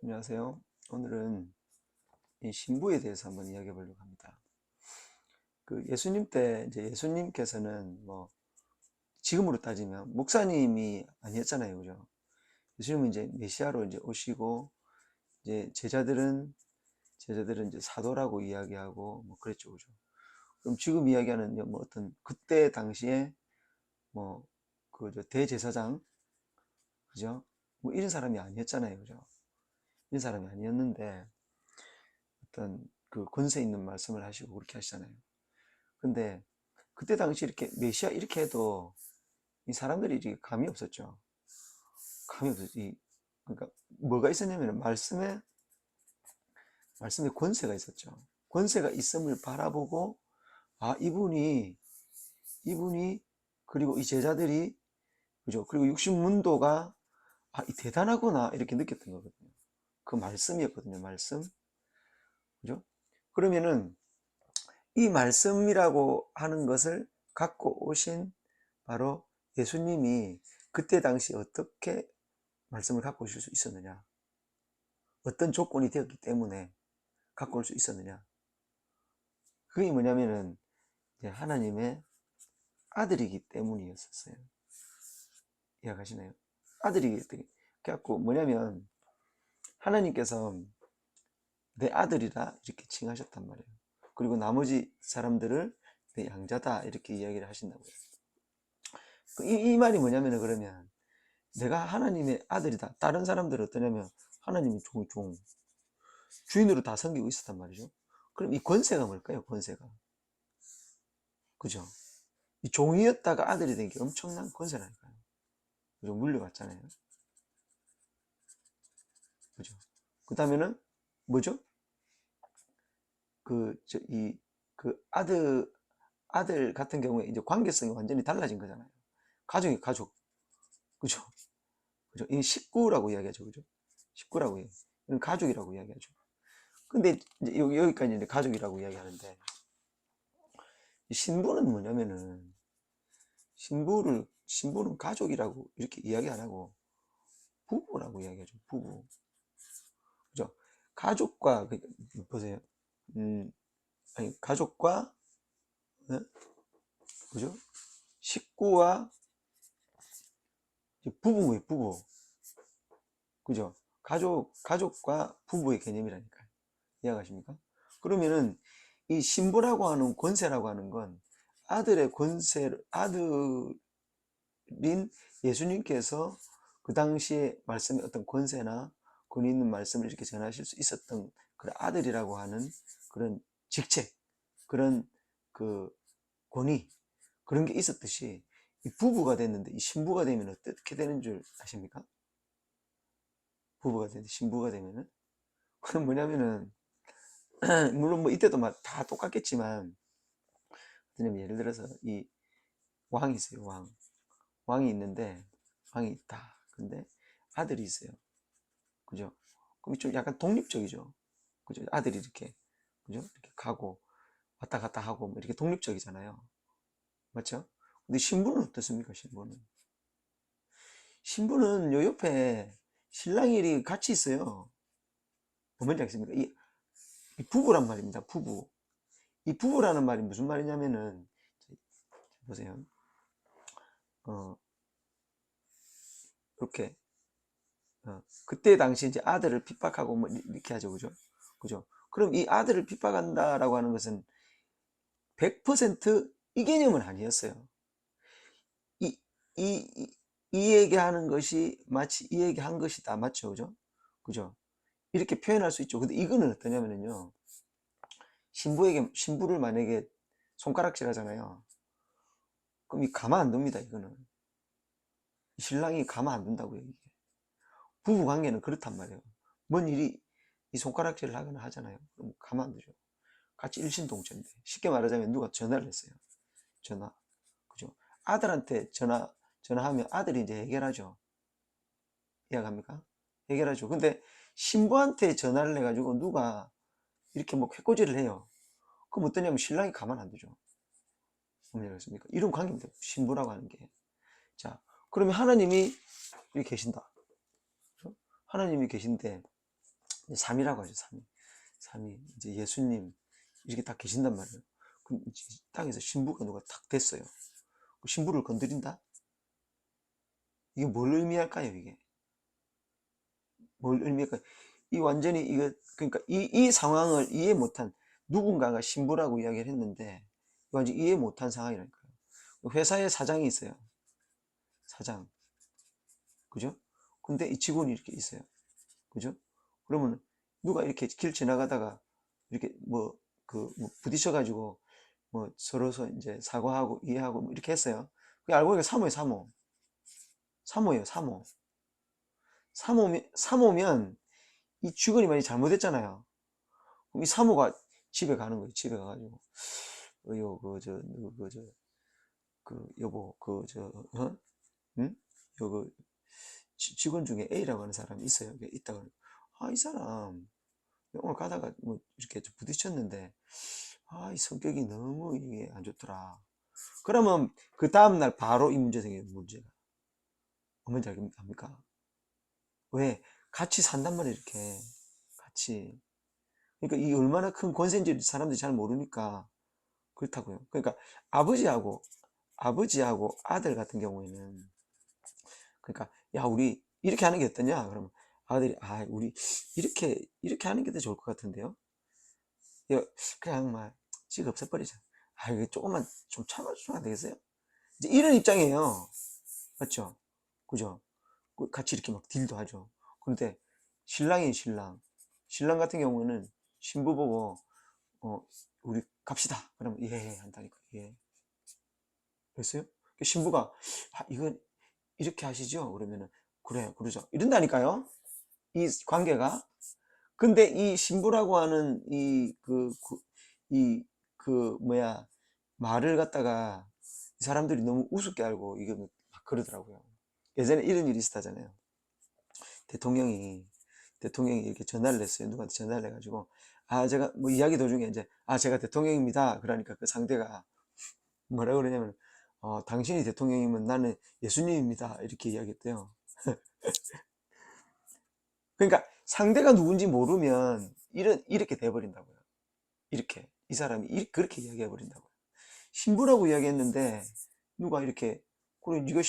안녕하세요. 오늘은 이 신부에 대해서 한번 이야기해 보려고 합니다. 그 예수님 때 이제 예수님께서는 뭐 지금으로 따지면 목사님이 아니었잖아요. 그죠? 예수님은 이제 메시아로 이제 오시고 이제 제자들은 이제 사도라고 이야기하고 뭐 그랬죠. 그죠? 그럼 지금 이야기하는 뭐 어떤 그때 당시에 뭐 그 대제사장 그죠? 뭐 이런 사람이 아니었잖아요. 그죠? 이런 사람이 아니었는데 어떤 그 권세 있는 말씀을 하시고 그렇게 하시잖아요. 근데 그때 당시 이렇게 메시아 이렇게 해도 이 사람들이 이게 감이 없었죠. 감이 없었지. 그러니까 뭐가 있었냐면 말씀에 권세가 있었죠. 권세가 있음을 바라보고 아 이분이 그리고 이 제자들이 그죠. 그리고 육신문도가 아, 이 대단하구나 이렇게 느꼈던 거거든요. 그 말씀이었거든요. 말씀. 그죠? 그러면은 이 말씀이라고 하는 것을 갖고 오신 바로 예수님이 그때 당시 어떻게 말씀을 갖고 오실 수 있었느냐? 어떤 조건이 되었기 때문에 갖고 올 수 있었느냐? 그게 뭐냐면은 이제 하나님의 아들이기 때문이었었어요. 이해가시나요? 아들이기 때문에. 그래갖고 뭐냐면 하나님께서 내 아들이라 이렇게 칭하셨단 말이에요. 그리고 나머지 사람들을 내 양자다 이렇게 이야기를 하신다고요. 이 말이 뭐냐면은 그러면 내가 하나님의 아들이다. 다른 사람들은 어떠냐면 하나님의 주인으로 다 섬기고 있었단 말이죠. 그럼 이 권세가 뭘까요? 권세가. 그죠? 이 종이었다가 아들이 된 게 엄청난 권세라니까요. 그죠? 물려받잖아요. 그죠? 그 다음에는 뭐죠? 그, 아들 같은 경우에 이제 관계성이 완전히 달라진 거잖아요. 가족이 가족. 그죠? 그죠? 이 식구라고 이야기하죠. 그죠? 식구라고 이야기. 이건 가족이라고 이야기하죠. 근데 이제 여기까지 이제 가족이라고 이야기하는데 신부는 뭐냐면은 신부는 가족이라고 이렇게 이야기 안 하고 부부라고 이야기하죠. 부부. 그죠? 가족과 보세요. 음, 아니 가족과 네? 그죠? 식구와 부부의 부부. 그죠? 가족과 부부의 개념이라니까요. 이해가십니까? 그러면은 이 신부라고 하는 권세라고 하는 건 아들의 권세, 아들인 예수님께서 그 당시에 말씀의 어떤 권세나 권위 있는 말씀을 이렇게 전하실 수 있었던 그런 아들이라고 하는 그런 직책, 그런 그 권위, 그런 게 있었듯이 이 부부가 됐는데 이 신부가 되면 어떻게 되는 줄 아십니까? 부부가 되는데 신부가 되면은 그건 뭐냐면은 물론 뭐 이때도 막 다 똑같겠지만 예를 들어서 이 왕이 있어요. 왕이 있는데 왕이 있다. 근데 아들이 있어요. 그죠? 그럼 좀 약간 독립적이죠. 그죠? 아들이 이렇게 그죠? 이렇게 가고 왔다 갔다 하고 뭐 이렇게 독립적이잖아요. 맞죠? 근데 신부는 어떻습니까? 신부는 요 옆에 신랑이 같이 있어요. 뭔지 알겠습니까? 이 부부란 말입니다. 부부. 이 부부라는 말이 무슨 말이냐면은 보세요. 어, 이렇게 그때 당시 이제 아들을 핍박하고 뭐 이렇게 하죠, 그죠? 그죠? 그럼 이 아들을 핍박한다라고 하는 것은 100%이 개념은 아니었어요. 이, 이, 이, 이 얘기하는 것이 마치 이 얘기한 것이다, 맞죠, 그죠? 그죠? 이렇게 표현할 수 있죠. 근데 이거는 어떠냐면요, 신부를 만약에 손가락질 하잖아요. 그럼 이 가만 안 둡니다, 이거는. 신랑이 가만 안 둔다고요, 이게. 부부 관계는 그렇단 말이에요. 뭔 일이 이 손가락질을 하거나 하잖아요. 그럼 가만 안 두죠. 같이 일신동체인데. 쉽게 말하자면 누가 전화를 했어요. 전화. 그죠? 아들한테 전화하면 아들이 이제 해결하죠. 이해갑니까? 해결하죠. 근데 신부한테 전화를 해가지고 누가 이렇게 뭐 해코지를 해요. 그럼 어떠냐면 신랑이 가만 안 두죠. 그렇습니까? 이런 관계입니다. 신부라고 하는 게. 자, 그러면 하나님이 여기 계신다. 그죠? 하나님이 계신데 삼위라고 하죠. 삼위. 삼위. 이제 예수님 이렇게 딱 계신단 말이에요. 그럼 땅에서 신부가 누가 탁 됐어요. 그 신부를 건드린다? 이게 뭘 의미할까요, 이게? 뭘 의미할까요? 이 완전히 이거, 그러니까 이 상황을 이해 못한 누군가가 신부라고 이야기를 했는데, 완전 이해 못한 상황이라니까요. 회사에 사장이 있어요. 사장. 그죠? 근데 이 직원이 이렇게 있어요. 그죠? 그러면 누가 이렇게 길 지나가다가 이렇게 뭐 부딪혀가지고 뭐 서로서 이제 사과하고 이해하고 뭐 이렇게 했어요. 그게 알고 보니까 사모예요, 사모. 사모예요, 사모. 사모면 이 직원이 많이 잘못했잖아요. 그럼 이 사모가 집에 가는 거예요. 집에 가가지고 요 여보 응? 요거 직원 중에 A라고 하는 사람이 있어요. 있다가 이 사람 오늘 가다가 뭐 이렇게 좀 부딪혔는데 이 성격이 너무 이게 안 좋더라. 그러면 그 다음날 바로 이 문제 생겨요. 문제가 뭔지 압니까? 왜? 같이 산단 말이에요. 이렇게 같이. 그러니까 이 얼마나 큰 권세인지 사람들이 잘 모르니까 그렇다고요. 그러니까 아버지하고 아들 같은 경우에는, 그러니까 야 우리 이렇게 하는 게 어떠냐? 그러면 아들이 우리 이렇게 하는 게 더 좋을 것 같은데요. 그냥 막 씩 없애버리자. 이거 조금만 좀 참아주면 안 되겠어요? 이제 이런 입장이에요. 맞죠? 그죠? 같이 이렇게 막 딜도 하죠. 그런데 신랑이 신랑 같은 경우는 신부 보고 우리 갑시다. 그러면 예 한다니까. 예. 됐어요? 신부가 이건 이렇게 하시죠? 그러면은 그래 그러죠. 이런다니까요. 이 관계가. 근데 이 신부라고 하는 뭐야 말을 갖다가 이 사람들이 너무 우습게 알고 이거 막 그러더라고요. 예전에 이런 일이 있었다잖아요. 대통령이 이렇게 전화를 했어요. 누구한테 전화를 해가지고 제가 뭐 이야기 도중에 이제 제가 대통령입니다. 그러니까 그 상대가 뭐라 그러냐면 당신이 대통령이면 나는 예수님입니다. 이렇게 이야기했대요. 그러니까 상대가 누군지 모르면 이렇게 돼버린다고요. 이렇게 이 사람이 그렇게 이야기해 버린다고요. 신부라고 이야기했는데 누가 이렇게 그래 네가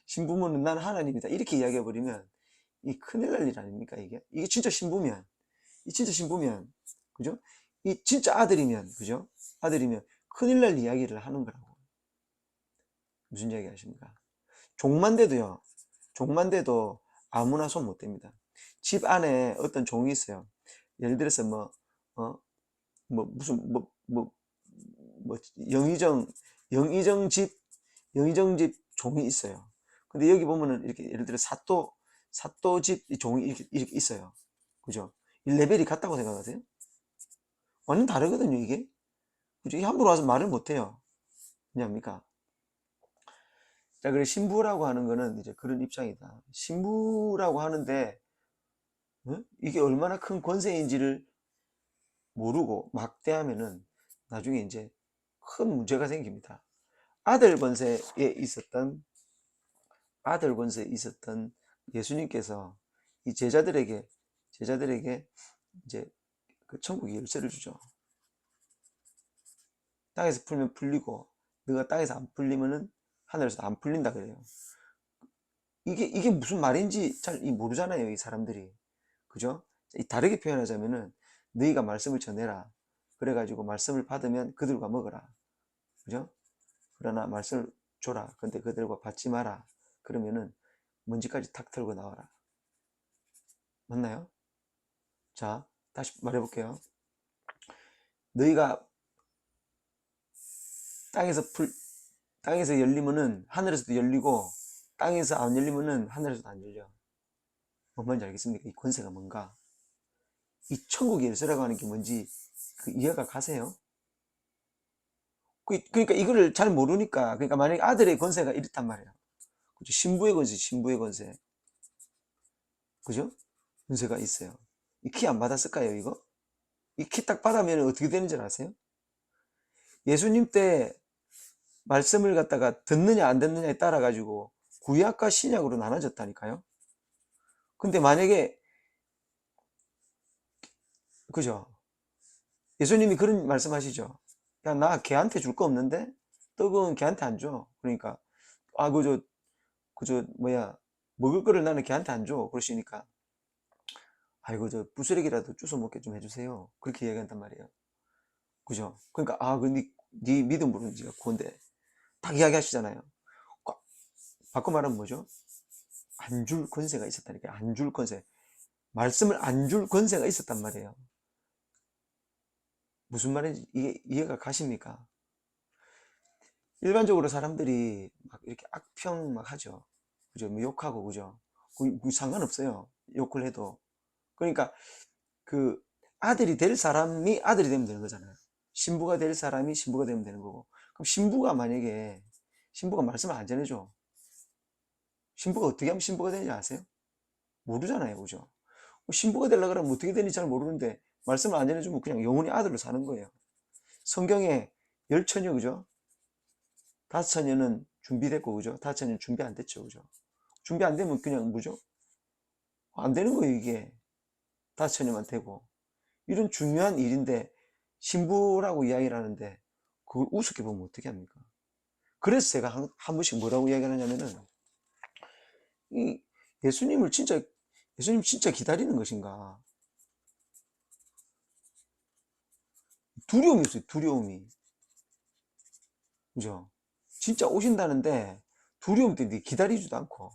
신부면은 난 하나님이다 이렇게 이야기해 버리면 이 큰일 날 일 아닙니까? 이게 진짜 신부면, 그죠? 이 진짜 아들이면, 그죠? 아들이면 큰일 날 이야기를 하는 거라고. 무슨 이야기 하십니까? 종만 돼도요. 종만 돼도 아무나 손 못 댑니다. 집 안에 어떤 종이 있어요. 예를 들어서 어, 무슨 뭐 영의정 집 종이 있어요. 근데 여기 보면은 이렇게 예를 들어 사또 집 종이 이렇게 있어요. 그죠? 이 레벨이 같다고 생각하세요? 완전 다르거든요, 이게. 그죠? 이게 함부로 와서 말을 못 해요. 왜냐합니까? 자, 그래 신부라고 하는 거는 이제 그런 입장이다. 신부라고 하는데 이게 얼마나 큰 권세인지를 모르고 막대하면은 나중에 이제 큰 문제가 생깁니다. 아들 권세에 있었던 예수님께서 이 제자들에게 이제 그 천국의 열쇠를 주죠. 땅에서 풀면 풀리고 너가 땅에서 안 풀리면은 하늘에서 안 풀린다 그래요. 이게 무슨 말인지 잘 모르잖아요, 이 사람들이. 그죠? 다르게 표현하자면은 너희가 말씀을 전해라. 그래가지고 말씀을 받으면 그들과 먹어라. 그죠? 그러나 말씀을 줘라. 근데 그들과 받지 마라. 그러면은 먼지까지 탁 털고 나와라. 맞나요? 자, 다시 말해볼게요. 너희가 땅에서 열리면은 하늘에서도 열리고, 땅에서 안 열리면은 하늘에서도 안 열려. 뭔 말인지 알겠습니까? 이 권세가 뭔가. 이 천국의 열쇠라고 하는 게 뭔지 이해가 가세요? 그러니까 이거를 잘 모르니까, 그러니까 만약에 아들의 권세가 이렇단 말이에요. 그죠? 신부의 권세. 그죠? 권세가 있어요. 이 키 안 받았을까요, 이거? 이 키 딱 받으면 어떻게 되는 줄 아세요? 예수님 때 말씀을 갖다가 듣느냐 안 듣느냐에 따라 가지고 구약과 신약으로 나눠졌다니까요. 근데 만약에 그죠? 예수님이 그런 말씀하시죠. 야, 나 걔한테 줄 거 없는데 떡은 걔한테 안 줘. 그러니까 아, 뭐야, 먹을 거를 나는 걔한테 안 줘. 그러시니까 아이고 저 부스러기라도 주워 먹게 좀 해주세요. 그렇게 이야기한단 말이에요. 그죠? 그러니까 네 믿음으로 이제 구원돼. 딱 이야기하시잖아요. 바꿔 말하면 뭐죠? 안 줄 권세가 있었다니까. 안 줄 권세. 말씀을 안 줄 권세가 있었단 말이에요. 무슨 말인지 이해가 가십니까? 일반적으로 사람들이 막 이렇게 악평 막 하죠. 그죠? 뭐 욕하고, 그죠? 그 상관없어요. 욕을 해도. 그러니까 그 아들이 될 사람이 아들이 되면 되는 거잖아요. 신부가 될 사람이 신부가 되면 되는 거고. 그럼 신부가 만약에 신부가 말씀을 안 전해줘. 신부가 어떻게 하면 신부가 되는지 아세요? 모르잖아요. 그죠? 신부가 되려고 그러면 어떻게 되는지 잘 모르는데 말씀을 안 전해주면 그냥 영원히 아들로 사는 거예요. 성경에 열 처녀, 그죠? 다섯 처녀는 준비됐고, 그죠? 다섯 처녀는 준비 안 됐죠. 그죠? 준비 안 되면 그냥 뭐죠? 안 되는 거예요, 이게. 다섯 처녀만 되고. 이런 중요한 일인데 신부라고 이야기를 하는데 그걸 우습게 보면 어떻게 합니까? 그래서 제가 한 번씩 뭐라고 이야기를 하냐면은 이 예수님 진짜 기다리는 것인가? 두려움이 없어요. 두려움이. 그죠? 진짜 오신다는데 두려움 때문에 기다리지도 않고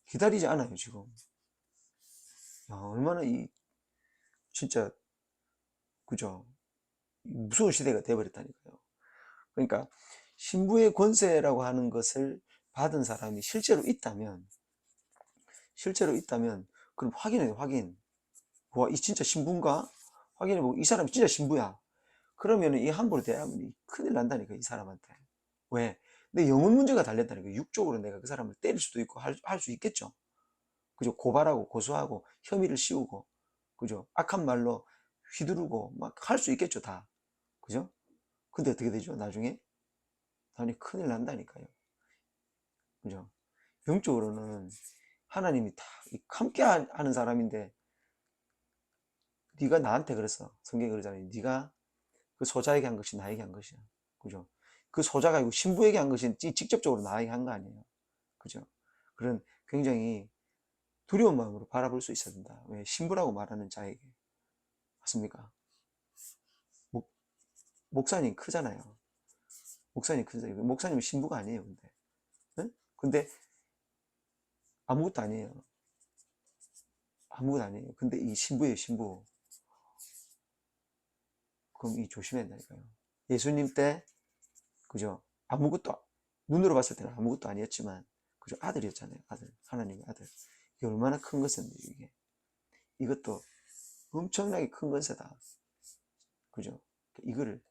기다리지 않아요, 지금. 야, 얼마나 진짜 그죠? 무서운 시대가 돼버렸다니까요. 그러니까 신부의 권세라고 하는 것을 받은 사람이 실제로 있다면 그럼 확인해요. 확인. 와, 이 진짜 신부인가? 확인해보고 이 사람이 진짜 신부야. 그러면 이 함부로 대하면 큰일 난다니까, 이 사람한테. 왜? 내 영혼 문제가 달렸다니까. 육적으로 내가 그 사람을 때릴 수도 있고 할 수 있겠죠. 그죠? 고발하고 고소하고 혐의를 씌우고, 그죠? 악한 말로 휘두르고 막 할 수 있겠죠, 다. 그죠? 근데 어떻게 되죠? 나중에 큰일 난다니까요. 그죠? 영적으로는 하나님이 다 함께 하는 사람인데 네가 나한테 그랬어. 성경이 그러잖아요. 네가 그 소자에게 한 것이 나에게 한 것이야. 그죠? 그 소자가 아니고 신부에게 한 것이 직접적으로 나에게 한 거 아니에요. 그죠? 그런 굉장히 두려운 마음으로 바라볼 수 있어야 된다. 왜? 신부라고 말하는 자에게. 맞습니까? 목, 목사님 크잖아요. 목사님 크잖아요. 목사님은 신부가 아니에요. 근데. 응? 근데 아무것도 아니에요. 아무것도 아니에요. 근데 이 신부예요, 신부. 그럼 조심해야 된다니까요. 예수님 때, 그죠? 아무것도, 눈으로 봤을 때는 아무것도 아니었지만, 그죠? 아들이었잖아요. 아들. 하나님의 아들. 이게 얼마나 큰 것인데, 이게. 이것도 엄청나게 큰 것이다. 그죠? 이거를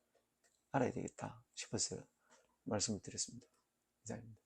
알아야 되겠다 싶어서 말씀을 드렸습니다. 이상입니다.